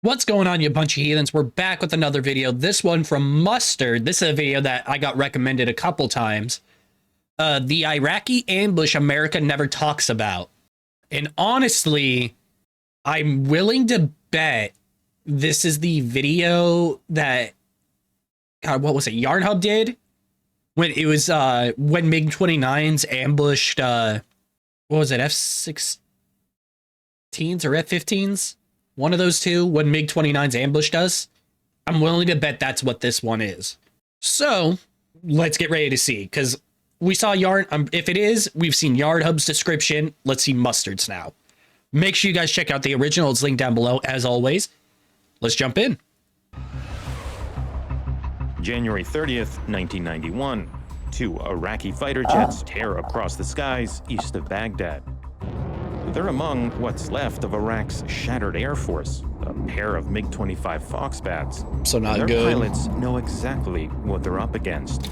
What's going on, you bunch of heathens? We're back with another video. This one from Mustard. This is a video that I got recommended a couple times. The Iraqi ambush America never talks about. And honestly, I'm willing to bet this is the video that, God, what was it? Yarnhub did? When it was, when MiG-25s ambushed, what was it? F-16s or F-15s? One of those two, when MiG-25s ambushed us. I'm willing to bet that's what this one is. So, let's get ready to see, because we saw if it is, we've seen Yarnhub's description. Let's see Mustard's now. Make sure you guys check out the original. It's linked down below, as always. Let's jump in. January 30th, 1991. Two Iraqi fighter jets tear across the skies east of Baghdad. They're among what's left of Iraq's shattered air force, a pair of MiG-25 Foxbats. So not Their good. pilots know exactly what they're up against.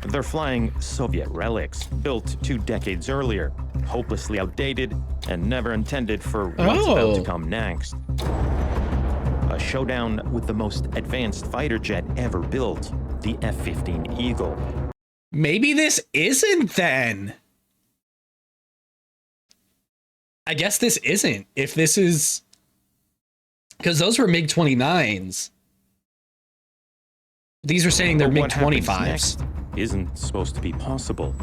They're flying Soviet relics, built 2 decades earlier, hopelessly outdated, and never intended for what's about to come next. A showdown with the most advanced fighter jet ever built, the F-15 Eagle. Maybe this isn't then. I guess this isn't. If this is... Because those were MiG-29s. These are saying they're MiG-25s. Isn't supposed to be possible.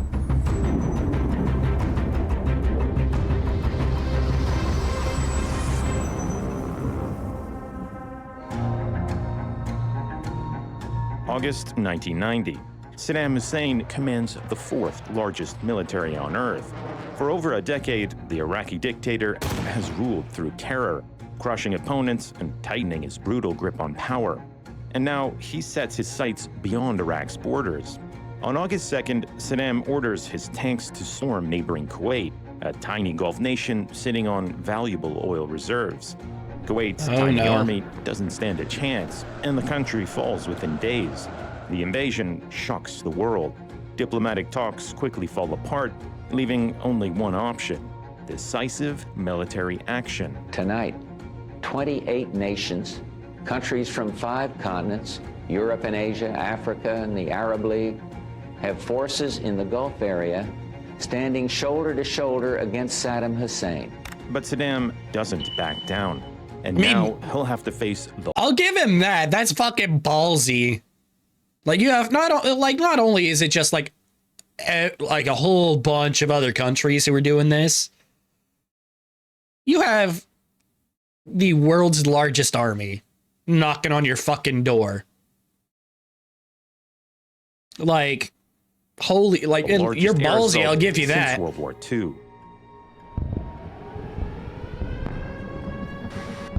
August 1990. Saddam Hussein commands the 4th largest military on Earth. For over a decade, the Iraqi dictator has ruled through terror, crushing opponents and tightening his brutal grip on power. And now he sets his sights beyond Iraq's borders. On August 2nd, Saddam orders his tanks to storm neighboring Kuwait, a tiny Gulf nation sitting on valuable oil reserves. Kuwait's tiny army doesn't stand a chance, and the country falls within days. The invasion shocks the world. Diplomatic talks quickly fall apart, leaving only one option: decisive military action. Tonight, 28 nations, countries from 5 continents, Europe and Asia, Africa and the Arab League, have forces in the Gulf area standing shoulder to shoulder against Saddam Hussein. But Saddam doesn't back down. And now he'll have to face the... I'll give him that. That's fucking ballsy. Like, you have not only is it just like a whole bunch of other countries who are doing this, you have the world's largest army knocking on your fucking door. Like, holy, like, you're ballsy, I'll give you that. Since World War II.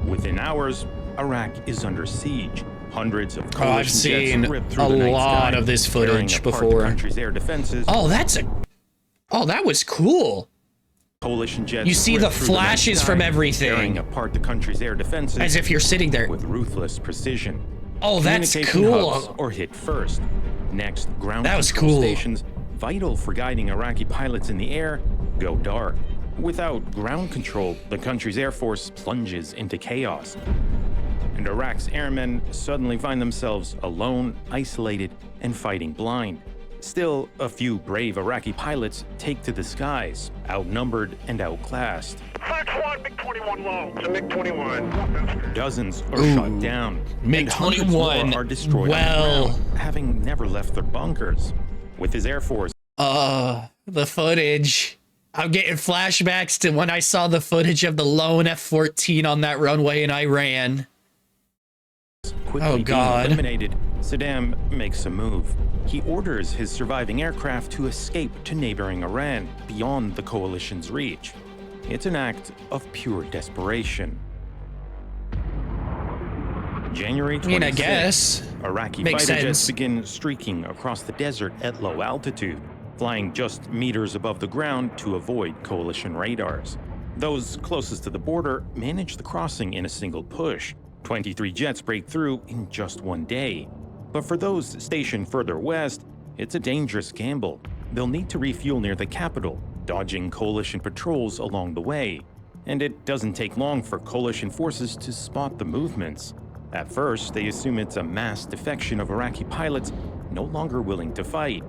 Within hours, Iraq is under siege. Hundreds of I've seen a lot of this footage before. Air defenses. Oh, that was cool. Coalition jets. You see the flashes from everything. Tearing apart the country's air defenses. As if you're sitting there. With ruthless precision. Oh, that's cool. Or hit first. Next, ground that was control cool. Stations, vital for guiding Iraqi pilots in the air, go dark. Without ground control, the country's air force plunges into chaos. And Iraq's airmen suddenly find themselves alone, isolated, and fighting blind. Still, a few brave Iraqi pilots take to the skies, outnumbered and outclassed. MiG-21 low. It's a MiG-21. Dozens are shot down. MiG-21 are destroyed on the ground, having never left their bunkers. With his air force... The footage. I'm getting flashbacks to when I saw the footage of the lone F-14 on that runway in Iran. Quickly eliminated, Saddam makes a move. He orders his surviving aircraft to escape to neighboring Iran, beyond the coalition's reach. It's an act of pure desperation. January 26th, I guess. Iraqi fighter jets begin streaking across the desert at low altitude, flying just meters above the ground to avoid coalition radars. Those closest to the border manage the crossing in a single push. 23 jets break through in just one day. But for those stationed further west, it's a dangerous gamble. They'll need to refuel near the capital, dodging coalition patrols along the way. and it doesn't take long for coalition forces to spot the movements. At first, they assume it's a mass defection of Iraqi pilots no longer willing to fight.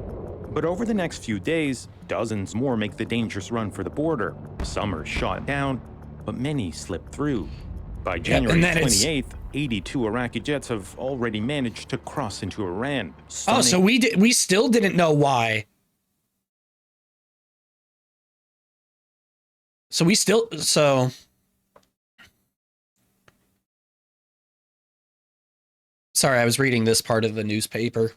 But over the next few days, dozens more make the dangerous run for the border. Some are shot down, but many slip through. By January 28th, 82 Iraqi jets have already managed to cross into Iran. Oh, so we still didn't know why. Sorry, I was reading this part of the newspaper.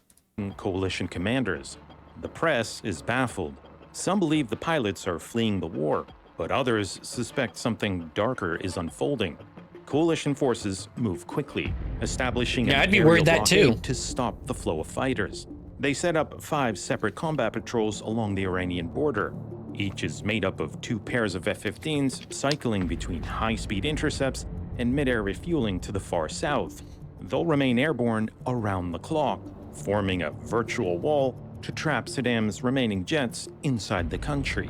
Coalition commanders. The press is baffled. Some believe the pilots are fleeing the war, but others suspect something darker is unfolding. Coalition forces move quickly, establishing an aerial blockade to stop the flow of fighters. They set up 5 separate combat patrols along the Iranian border. Each is made up of 2 pairs of F-15s cycling between high-speed intercepts and mid-air refueling to the far south. They'll remain airborne around the clock, forming a virtual wall to trap Saddam's remaining jets inside the country.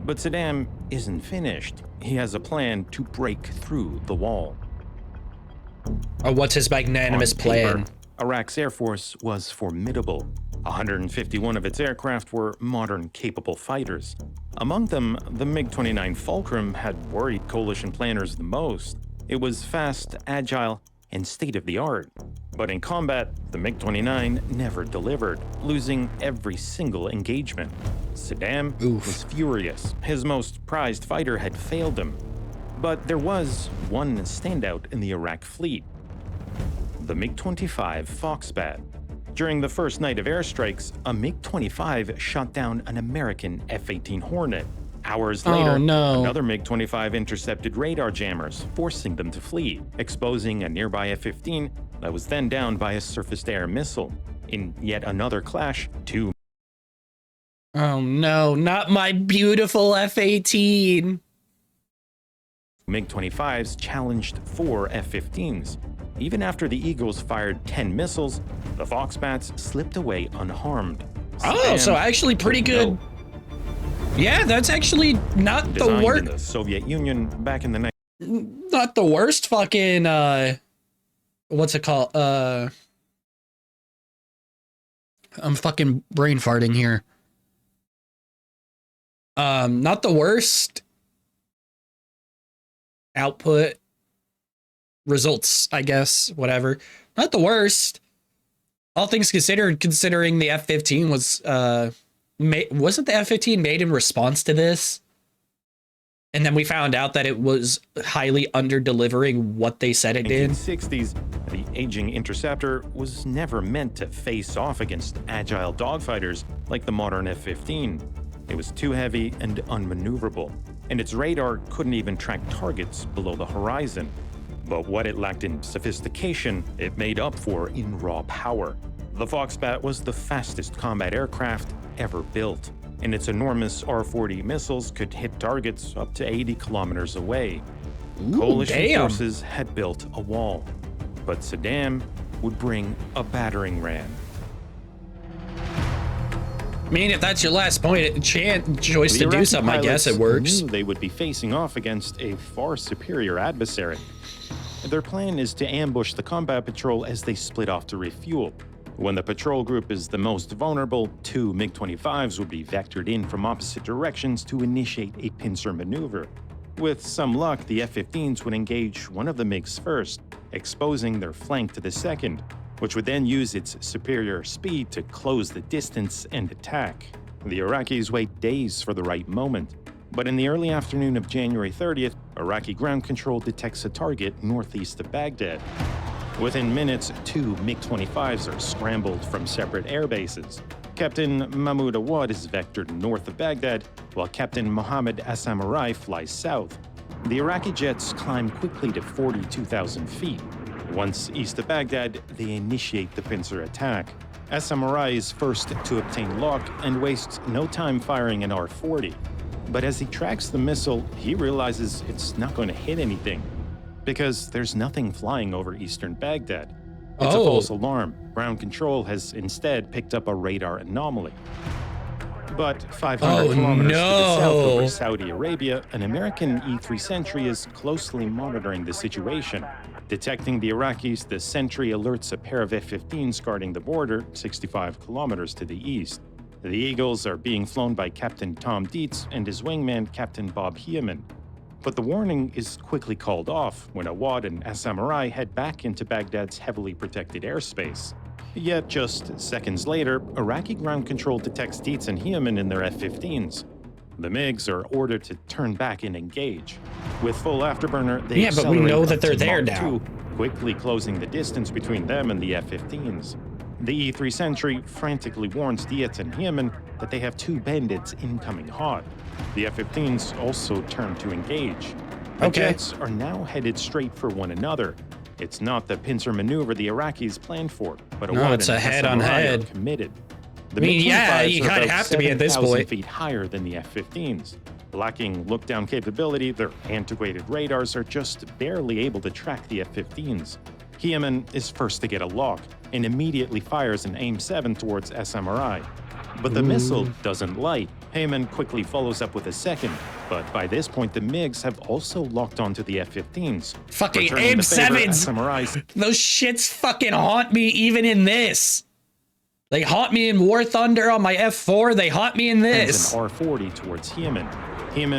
But Saddam isn't finished. He has a plan to break through the wall. Oh, what's his magnanimous plan? Iraq's Air Force was formidable. 151 of its aircraft were modern, capable fighters. Among them, the MiG-29 Fulcrum had worried coalition planners the most. It was fast, agile, and state-of-the-art. But in combat, the MiG-29 never delivered, losing every single engagement. Saddam was furious. His most prized fighter had failed him. But there was one standout in the Iraq fleet: the MiG-25 Foxbat. During the first night of airstrikes, a MiG-25 shot down an American F-18 Hornet. Hours later, another MiG-25 intercepted radar jammers, forcing them to flee, exposing a nearby F-15 that was then downed by a surface-to-air missile. In yet another clash, 2 Oh no, not my beautiful F-18! MiG-25s challenged 4 F-15s. Even after the Eagles fired 10 missiles, the Foxbats slipped away unharmed. Oh, so actually pretty good. Yeah, that's actually not the worst. In the Soviet Union back in the night. Not the worst fucking, what's it called? I'm fucking brain farting here. Not the worst output results, I guess, whatever. Not the worst. All things considered, considering the F-15 was, wasn't the F-15 made in response to this? And then we found out that it was highly under-delivering what they said it did. In the 1960s, the aging interceptor was never meant to face off against agile dogfighters like the modern F-15. It was too heavy and unmaneuverable, and its radar couldn't even track targets below the horizon. But what it lacked in sophistication, it made up for in raw power. The Foxbat was the fastest combat aircraft ever built, and its enormous R-40 missiles could hit targets up to 80 kilometers away. Coalition forces had built a wall, but Saddam would bring a battering ram. I mean, if that's your last point, choice to do something, I guess it works. Knew they would be facing off against a far superior adversary. Their plan is to ambush the combat patrol as they split off to refuel. When the patrol group is the most vulnerable, 2 MiG-25s would be vectored in from opposite directions to initiate a pincer maneuver. With some luck, the F-15s would engage one of the MiGs first, exposing their flank to the second, which would then use its superior speed to close the distance and attack. The Iraqis wait days for the right moment, but in the early afternoon of January 30th, Iraqi ground control detects a target northeast of Baghdad. Within minutes, 2 MiG-25s are scrambled from separate air bases. Captain Mahmoud Awad is vectored north of Baghdad, while Captain Mohammed Assamurai flies south. The Iraqi jets climb quickly to 42,000 feet. Once east of Baghdad, they initiate the pincer attack. Assamurai is first to obtain lock and wastes no time firing an R-40. But as he tracks the missile, he realizes it's not going to hit anything, because there's nothing flying over eastern Baghdad. It's a false alarm. Ground control has instead picked up a radar anomaly. But 500 kilometers to the south over Saudi Arabia, an American E-3 Sentry is closely monitoring the situation. Detecting the Iraqis, the Sentry alerts a pair of F-15s guarding the border 65 kilometers to the east. The Eagles are being flown by Captain Tom Dietz and his wingman, Captain Bob Heathen. But the warning is quickly called off when Awad and Samurai head back into Baghdad's heavily protected airspace. Yet just seconds later, Iraqi ground control detects Dietz and Heathen in their F-15s. The MiGs are ordered to turn back and engage. With full afterburner, they but we know that they're accelerate there up to now. Mach 2, quickly closing the distance between them and the F-15s. The E-3 Sentry frantically warns Dietz and Heathen that they have two bandits incoming hot. The F-15s also turn to engage. The jets are now headed straight for one another. It's not the pincer maneuver the Iraqis planned for, but it's a head-on-head. Committed. The MiG-25s you kind of have to be at this 7,000 point. feet higher than the F-15s. Lacking look-down capability, their antiquated radars are just barely able to track the F-15s. Heathen is first to get a lock and immediately fires an AIM-7 towards Samurai. But the missile doesn't light. Heathen quickly follows up with a second, but by this point the MiGs have also locked onto the F-15s. Fucking Returning the favor, AIM-7s! Samurai's Those shits fucking haunt me even in this. They haunt me in War Thunder on my F4. They haunt me in this. an R-40 towards Heathen.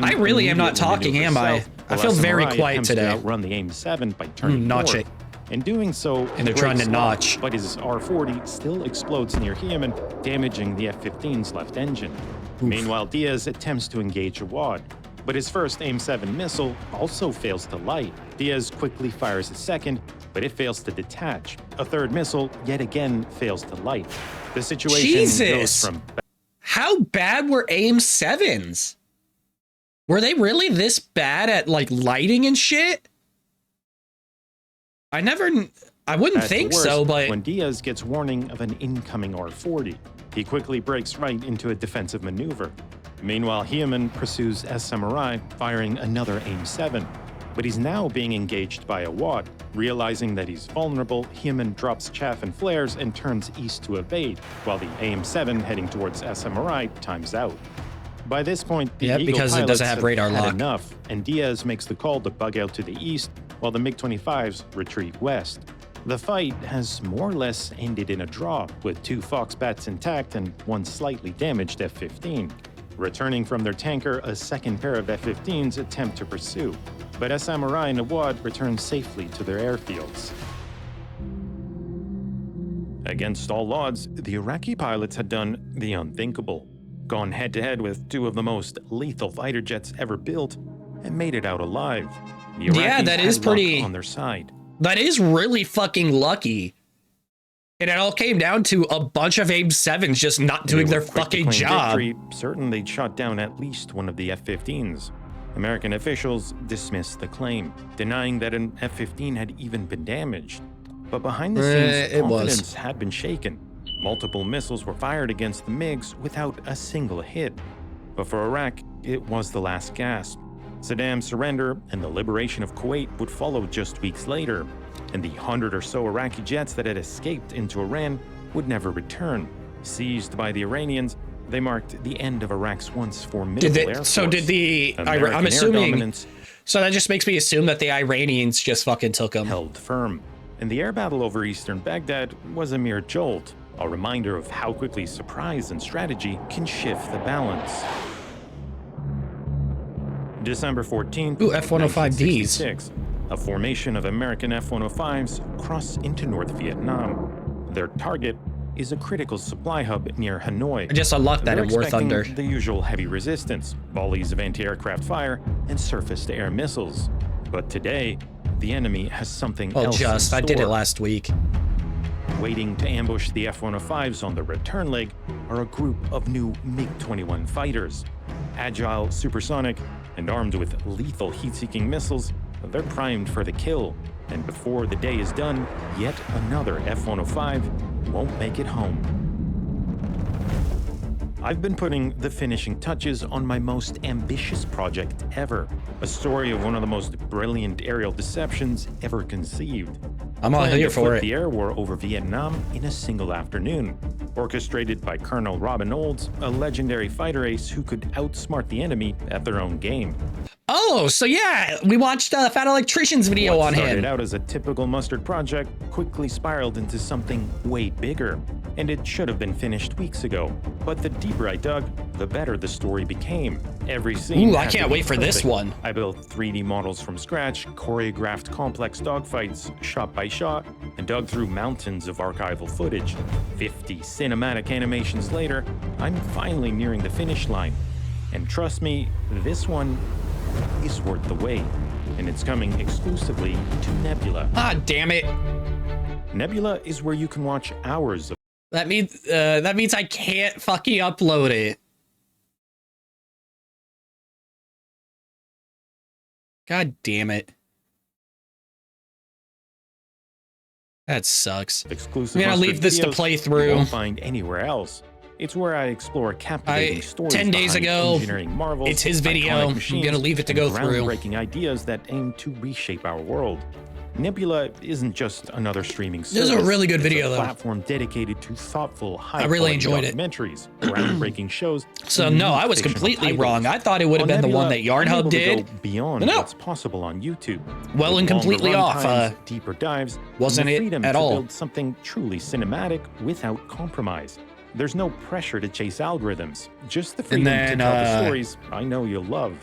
I really am not talking, am I? I feel very quiet today. To outrun the AIM-7 by turning Notch north. it. In doing so, And they're trying to notch. But his R-40 still explodes near Heathen, damaging the F-15's left engine. Meanwhile, Diaz attempts to engage Awad, but his first AIM-7 missile also fails to light. Diaz quickly fires a second, but it fails to detach. A third missile yet again fails to light. The situation goes from... How bad were AIM-7s? Were they really this bad at, like, lighting and shit? I wouldn't think so, but... When Diaz gets warning of an incoming R-40, he quickly breaks right into a defensive maneuver. Meanwhile, Heathen pursues Samurai, firing another AIM-7. But he's now being engaged by Awad. Realizing that he's vulnerable, Heathen drops chaff and flares and turns east to evade, while the AIM-7 heading towards Samurai times out. By this point, the Eagle because it doesn't have radar had lock. enough, and Diaz makes the call to bug out to the east, while the MiG-25s retreat west. The fight has more or less ended in a draw, with 2 Foxbats intact and 1 slightly damaged F-15. Returning from their tanker, a second pair of F-15s attempt to pursue, but Samurai and Awad return safely to their airfields. Against all odds, the Iraqi pilots had done the unthinkable, gone head-to-head with 2 of the most lethal fighter jets ever built, and made it out alive. The Iraqis that is had pretty... luck on their side. That is really fucking lucky. And it all came down to a bunch of AIM-7s just not doing their fucking job. Certain they'd shot down at least one of the F-15s. American officials dismissed the claim, denying that an F-15 had even been damaged. But behind the scenes, confidence had been shaken. Multiple missiles were fired against the MiGs without a single hit. But for Iraq, it was the last gasp. Saddam's surrender and the liberation of Kuwait would follow just weeks later, and the 100 or so Iraqi jets that had escaped into Iran would never return. Seized by the Iranians, they marked the end of Iraq's once formidable air force. So did the... I'm assuming... So that just makes me assume that the Iranians just fucking took them. Held firm. And the air battle over eastern Baghdad was a mere jolt, a reminder of how quickly surprise and strategy can shift the balance. December 14th, Ooh, F-105Ds. A formation of American F-105s cross into North Vietnam. Their target is a critical supply hub near Hanoi. I just unlocked that in War Thunder. The usual heavy resistance, volleys of anti-aircraft fire, and surface-to-air missiles. But today, the enemy has something else in store. I did it last week. Waiting to ambush the F-105s on the return leg are a group of new MiG-21 fighters. Agile, supersonic, and armed with lethal heat-seeking missiles, they're primed for the kill. And before the day is done, yet another F-105 won't make it home. I've been putting the finishing touches on my most ambitious project ever. A story of one of the most brilliant aerial deceptions ever conceived. I'm all planned here to for flip it. the air war over Vietnam in a single afternoon, orchestrated by Colonel Robin Olds, a legendary fighter ace who could outsmart the enemy at their own game. Oh, so yeah, we watched Fat Electrician's video What on started him. out as a typical Mustard project quickly spiraled into something way bigger, and it should have been finished weeks ago. But the deeper I dug, the better the story became. Every scene Ooh, I had to can't be wait for this perfect. one. I built 3D models from scratch, choreographed complex dogfights shot by shot, and dug through mountains of archival footage. 50 cinematic animations later, I'm finally nearing the finish line. And trust me, this one is worth the wait, and it's coming exclusively to Nebula. Ah, damn it. Nebula is where you can watch hours of That means I can't fucking upload it. God damn it. That sucks. exclusive I'm gonna Mustard leave this to videos play you through. won't find anywhere else. It's where I explore captivating stories 10 days behind ago, engineering marvels, it's his video. iconic I'm machines, gonna leave it to and go through. groundbreaking ideas that aim to reshape our world. Nebula isn't just another streaming service. This is a really good It's video, a though. platform dedicated to thoughtful, high really enjoyed it. documentaries, groundbreaking shows. So and no, unique I was fictional completely titles. wrong. I thought it would have On been the Nebula, one that I'm Yarn able Hub to did. go beyond No. what's possible on YouTube. Well, With and completely longer off, runtimes, deeper dives, wasn't and the it freedom at to all. build something truly cinematic without compromise. There's no pressure to chase algorithms, just the freedom then, to tell the stories I know you'll love,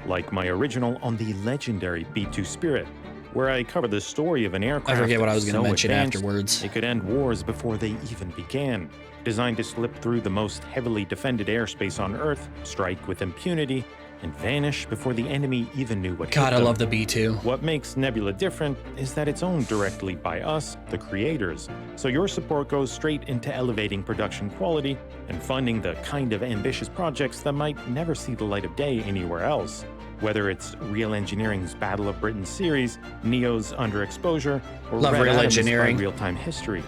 like my original on the legendary B-2 Spirit, where I cover the story of an aircraft I forget what I was going to so mention advanced afterwards. it could end wars before they even began. Designed to slip through the most heavily defended airspace on Earth, strike with impunity, and vanish before the enemy even knew what hit God, I them. love the B2. What makes Nebula different is that it's owned directly by us, the creators. So your support goes straight into elevating production quality and funding the kind of ambitious projects that might never see the light of day anywhere else. Whether it's Real Engineering's Battle of Britain series, Neo's Underexposure, or Love Red Real Atom's Engineering. by Real-Time History.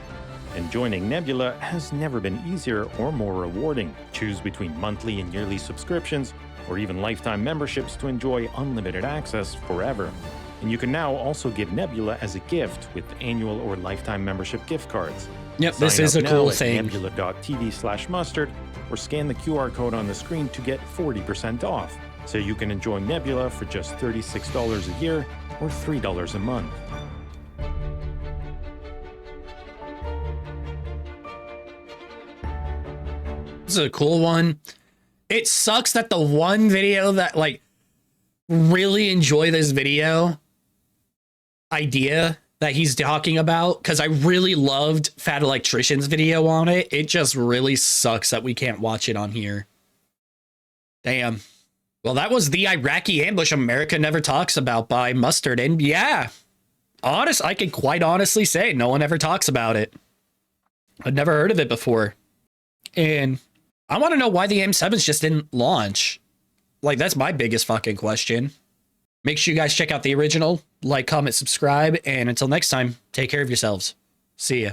And joining Nebula has never been easier or more rewarding. Choose between monthly and yearly subscriptions, or even lifetime memberships to enjoy unlimited access forever. And you can now also give Nebula as a gift with annual or lifetime membership gift cards. Yep, this Sign is up a now cool at thing. nebula.tv/mustard, or scan the QR code on the screen to get 40% off. So you can enjoy Nebula for just $36 a year or $3 a month. This is a cool one. It sucks that the one video that like really enjoy this video idea that he's talking about, because I really loved Fat Electrician's video on it. It just really sucks that we can't watch it on here. Damn. Well, that was the Iraqi ambush America never talks about by Mustard. And yeah, I can quite honestly say no one ever talks about it. I'd never heard of it before. And I want to know why the M7s just didn't launch. Like, that's my biggest fucking question. Make sure you guys check out the original, like, comment, subscribe, and until next time, take care of yourselves. See ya.